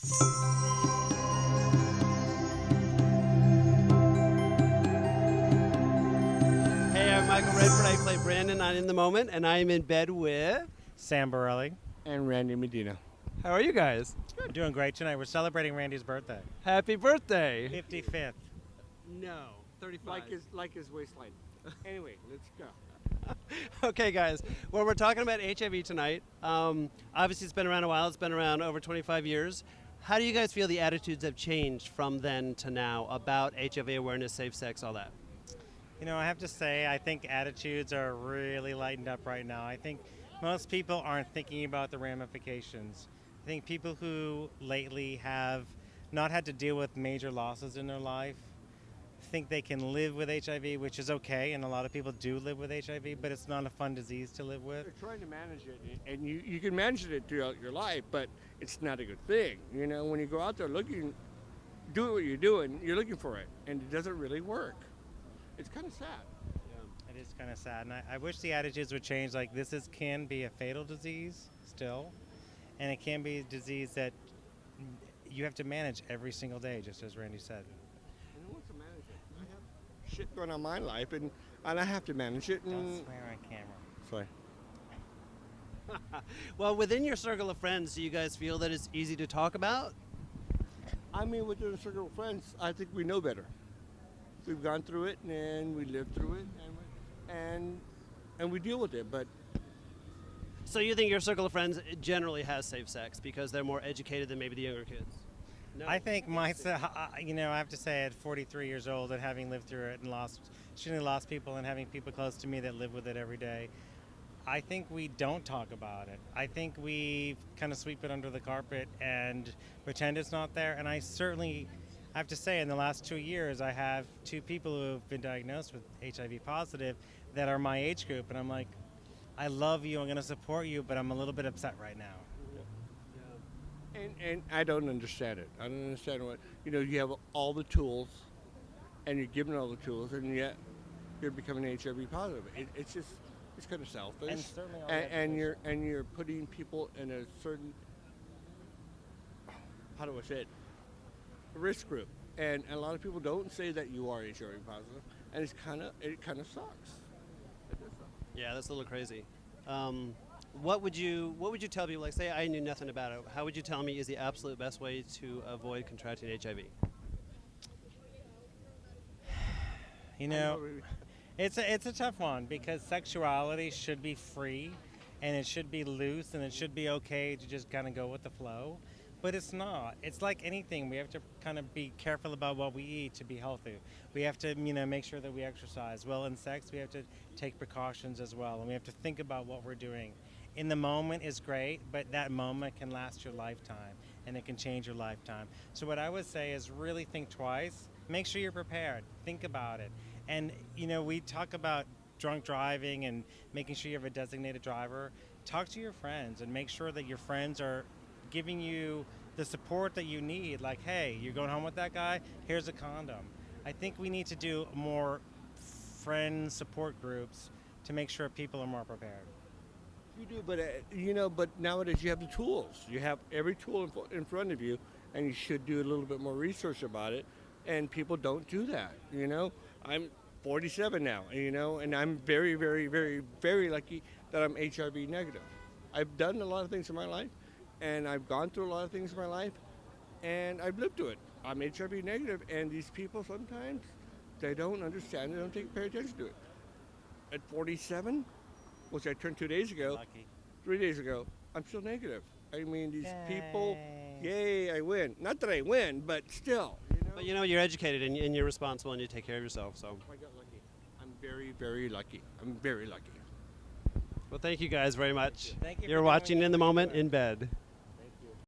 Hey, I'm Michael Redford. I play Brandon on In the Moment, and I am in bed with Sam Borelli. And Randy Medina. How are you guys? We're doing great tonight. We're celebrating Randy's birthday. Happy birthday. 55th. No, 35. Like his waistline. Anyway, let's go. Okay, guys. Well, we're talking about HIV tonight. Obviously, it's been around a while. It's been around over 25 years. How do you guys feel the attitudes have changed from then to now about HIV awareness, safe sex, all that? You know, I have to say, I think attitudes are really lightened up right now. I think most people aren't thinking about the ramifications. I think people who lately have not had to deal with major losses in their life think they can live with HIV, which is okay, and a lot of people do live with HIV, but it's not a fun disease to live with. They're trying to manage it, and you can manage it throughout your life, but it's not a good thing. You know, when you go out there doing what you're doing, you're looking for it, and it doesn't really work. It's kind of sad. It is kind of sad, and I wish the attitudes would change. Like, can be a fatal disease still, and it can be a disease that you have to manage every single day, just as Randy said. And who wants to manage it? I have shit going on in my life, and I have to manage it. Don't swear on camera. Sorry. Well, within your circle of friends, do you guys feel that it's easy to talk about? I mean, within a circle of friends, I think we know better. We've gone through it, and we lived through it, and we deal with it. But So you think your circle of friends generally has safe sex because they're more educated than maybe the younger kids? No. I think I have to say, at 43 years old and having lived through it and extremely lost people and having people close to me that live with it every day, I think we don't talk about it. I think we kind of sweep it under the carpet and pretend it's not there. And I have to say, in the last 2 years, I have 2 people who have been diagnosed with HIV positive that are my age group. And I'm like, I love you, I'm going to support you, but I'm a little bit upset right now. And I don't understand it. I don't understand you have all the tools, and you're given all the tools, and yet you're becoming HIV positive. It's kind of selfish. And certainly all and you're putting people in a certain, how do I say it, risk group. And a lot of people don't say that you are HIV positive, and it kind of sucks. It does suck. Yeah, that's a little crazy. What would you tell people? Like, say I knew nothing about it. How would you tell me is the absolute best way to avoid contracting HIV? You know, it's a tough one because sexuality should be free, and it should be loose, and it should be okay to just kind of go with the flow. But it's not. It's like anything. We have to kind of be careful about what we eat to be healthy. We have to, make sure that we exercise. Well, in sex, we have to take precautions as well, and we have to think about what we're doing. In the moment is great, but that moment can last your lifetime, and it can change your lifetime. So what I would say is really think twice. Make sure you're prepared. Think about it. And, we talk about drunk driving and making sure you have a designated driver. Talk to your friends and make sure that your friends are giving you the support that you need. Like, hey, you're going home with that guy? Here's a condom. I think we need to do more friend support groups to make sure people are more prepared. You do, but nowadays you have the tools. You have every tool in front of you, and you should do a little bit more research about it. And people don't do that. I'm 47 now, and I'm very, very, very, very lucky that I'm HIV negative. I've done a lot of things in my life, and I've gone through a lot of things in my life, and I've lived through it. I'm HIV negative, and these people sometimes, they don't understand, they don't pay attention to it. At 47, which I turned 2 days ago, Lucky. 3 days ago, I'm still negative. I mean, these people, yay, I win. Not that I win, but still. But you're educated and you're responsible and you take care of yourself. So I got lucky. I'm very, very lucky. I'm very lucky. Well, thank you guys very much. Thank you. You're watching In the Moment in bed.